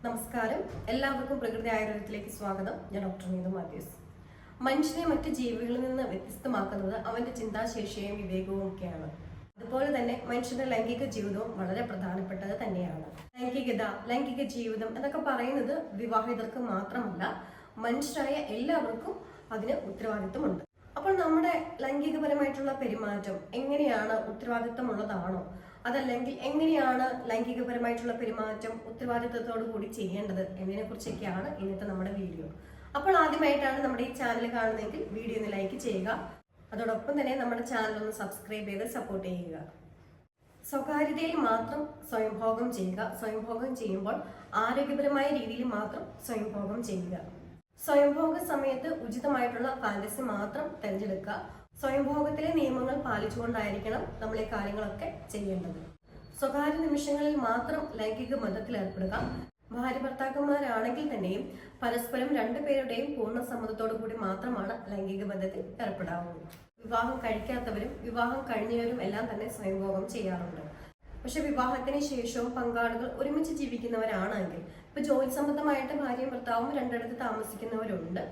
നമസ്കാരം, എല്ലാവർക്കും പ്രകൃതി ആയുർവേദത്തിലേക്ക് സ്വാഗതം. ഞാൻ ഡോക്ടർ നീതു മാത്യൂസ്. മനുഷ്യനെ മറ്റ് ജീവികളിൽ നിന്ന് വ്യത്യസ്തമാക്കുന്നത് അവന്റെ ചിന്താശേഷിയും വിവേകവും ഒക്കെയാണ്. അതുപോലെ തന്നെ മനുഷ്യന്റെ ലൈംഗിക ജീവിതവും വളരെ പ്രധാനപ്പെട്ടത് തന്നെയാണ്. ലൈംഗിക ജീവിതം എന്നൊക്കെ പറയുന്നത് വിവാഹിതർക്ക് മാത്രമല്ല, മനുഷ്യരായ എല്ലാവർക്കും അതിന് ഉത്തരവാദിത്വമുണ്ട്. അപ്പോൾ നമ്മുടെ ലൈംഗികപരമായിട്ടുള്ള പെരുമാറ്റം എങ്ങനെയാണ്? ഉത്തരവാദിത്തമുള്ളതാണോ? അതല്ലെങ്കിൽ എങ്ങനെയാണ് ലൈംഗികപരമായിട്ടുള്ള പെരുമാറ്റം ഉത്തരവാദിത്വത്തോടു കൂടി ചെയ്യേണ്ടത് എന്നതിനെ കുറിച്ചൊക്കെയാണ് ഇന്നത്തെ നമ്മുടെ വീഡിയോ. അപ്പോൾ ആദ്യമായിട്ടാണ് നമ്മുടെ ഈ ചാനൽ കാണുന്നതെങ്കിൽ വീഡിയോ ഒന്ന് ലൈക്ക് ചെയ്യുക. അതോടൊപ്പം തന്നെ നമ്മുടെ ചാനൽ ഒന്ന് സബ്സ്ക്രൈബ് ചെയ്ത് സപ്പോർട്ട് ചെയ്യുക. സ്വകാര്യതയിൽ മാത്രം സ്വയംഭോഗം ചെയ്യുക. സ്വയംഭോഗം ചെയ്യുമ്പോൾ ആരോഗ്യപരമായ രീതിയിൽ മാത്രം സ്വയംഭോഗം ചെയ്യുക. സ്വയംഭോഗ സമയത്ത് ഉചിതമായിട്ടുള്ള ഫാന്റസി മാത്രം തിരഞ്ഞെടുക്കുക. സ്വയംഭോഗത്തിലെ നിയമങ്ങൾ പാലിച്ചുകൊണ്ടായിരിക്കണം നമ്മൾ ഈ കാര്യങ്ങളൊക്കെ ചെയ്യേണ്ടത്. സ്വകാര്യ നിമിഷങ്ങളിൽ മാത്രം ലൈംഗിക ബന്ധത്തിൽ ഏർപ്പെടുക. ഭാര്യ ഭർത്താക്കന്മാരാണെങ്കിൽ തന്നെയും പരസ്പരം രണ്ടുപേരുടെയും പൂർണ്ണ സമ്മതത്തോടു കൂടി മാത്രമാണ് ലൈംഗിക ബന്ധത്തിൽ ഏർപ്പെടാവുന്നത്. വിവാഹം കഴിക്കാത്തവരും വിവാഹം കഴിഞ്ഞവരും എല്ലാം തന്നെ സ്വയംഭോഗം ചെയ്യാറുണ്ട്. പക്ഷെ വിവാഹത്തിന് ശേഷവും പങ്കാളികൾ ഒരുമിച്ച് ജീവിക്കുന്നവരാണെങ്കിൽ, ഇപ്പൊ ജോലി സംബന്ധമായിട്ട് ഭാര്യയും ഭർത്താവും രണ്ടിടത്ത് താമസിക്കുന്നവരുണ്ട്.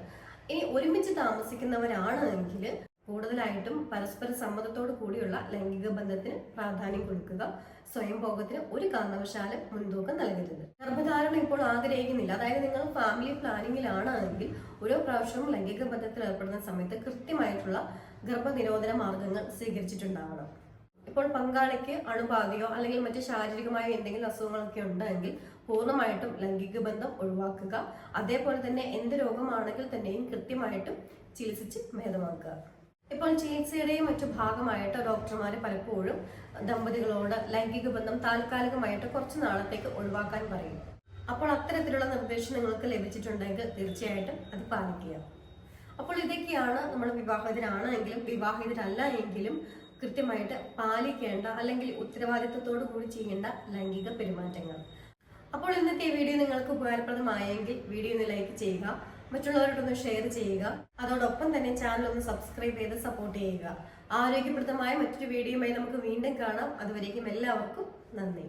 ഇനി ഒരുമിച്ച് താമസിക്കുന്നവരാണെങ്കിൽ കൂടുതലായിട്ടും പരസ്പര സമ്മതത്തോടു കൂടിയുള്ള ലൈംഗിക ബന്ധത്തിന് പ്രാധാന്യം കൊടുക്കുക. സ്വയംഭോഗത്തിന് ഒരു കാരണവശാലും മുൻതൂക്കം നൽകരുത്. ഗർഭധാരണം ഇപ്പോൾ ആഗ്രഹിക്കുന്നില്ല, അതായത് നിങ്ങൾ ഫാമിലി പ്ലാനിങ്ങിലാണെങ്കിൽ ഓരോ പ്രാവശ്യവും ലൈംഗിക ബന്ധത്തിൽ ഏർപ്പെടുന്ന സമയത്ത് കൃത്യമായിട്ടുള്ള ഗർഭനിരോധന മാർഗങ്ങൾ സ്വീകരിച്ചിട്ടുണ്ടാവണം. ഇപ്പോൾ പങ്കാളിക്ക് അണുബാധയോ അല്ലെങ്കിൽ മറ്റ് ശാരീരികമായ എന്തെങ്കിലും അസുഖങ്ങളൊക്കെ ഉണ്ടെങ്കിൽ പൂർണ്ണമായിട്ടും ലൈംഗിക ബന്ധം ഒഴിവാക്കുക. അതേപോലെ തന്നെ എന്ത് രോഗമാണെങ്കിൽ തന്നെയും കൃത്യമായിട്ടും ചികിത്സിച്ച് ഭേദമാക്കുക. ഇപ്പോൾ ചികിത്സയുടെയും മറ്റു ഭാഗമായിട്ട് ഡോക്ടർമാർ പലപ്പോഴും ദമ്പതികളോട് ലൈംഗിക ബന്ധം താൽക്കാലികമായിട്ട് കുറച്ച് നാളത്തേക്ക് ഒഴിവാക്കാൻ പറയും. അപ്പോൾ അത്തരത്തിലുള്ള നിർദ്ദേശം നിങ്ങൾക്ക് ലഭിച്ചിട്ടുണ്ടെങ്കിൽ തീർച്ചയായിട്ടും അത് പാലിക്കുക. അപ്പോൾ ഇതൊക്കെയാണ് നമ്മൾ വിവാഹിതരാണെങ്കിലും വിവാഹിതരല്ല എങ്കിലും കൃത്യമായിട്ട് പാലിക്കേണ്ട അല്ലെങ്കിൽ ഉത്തരവാദിത്വത്തോടു കൂടി ചെയ്യേണ്ട ലൈംഗിക പെരുമാറ്റങ്ങൾ. അപ്പോൾ ഇന്നത്തെ വീഡിയോ നിങ്ങൾക്ക് ഉപകാരപ്രദമായെങ്കിൽ വീഡിയോ ഒന്ന് ലൈക്ക് ചെയ്യുക, മറ്റുള്ളവരോടൊന്ന് ഷെയർ ചെയ്യുക. അതോടൊപ്പം തന്നെ ചാനൽ ഒന്ന് സബ്സ്ക്രൈബ് ചെയ്ത് സപ്പോർട്ട് ചെയ്യുക. ആരോഗ്യപ്രദമായ മറ്റൊരു വീഡിയോയുമായി നമുക്ക് വീണ്ടും കാണാം. അതുവരേക്കും എല്ലാവർക്കും നന്ദി.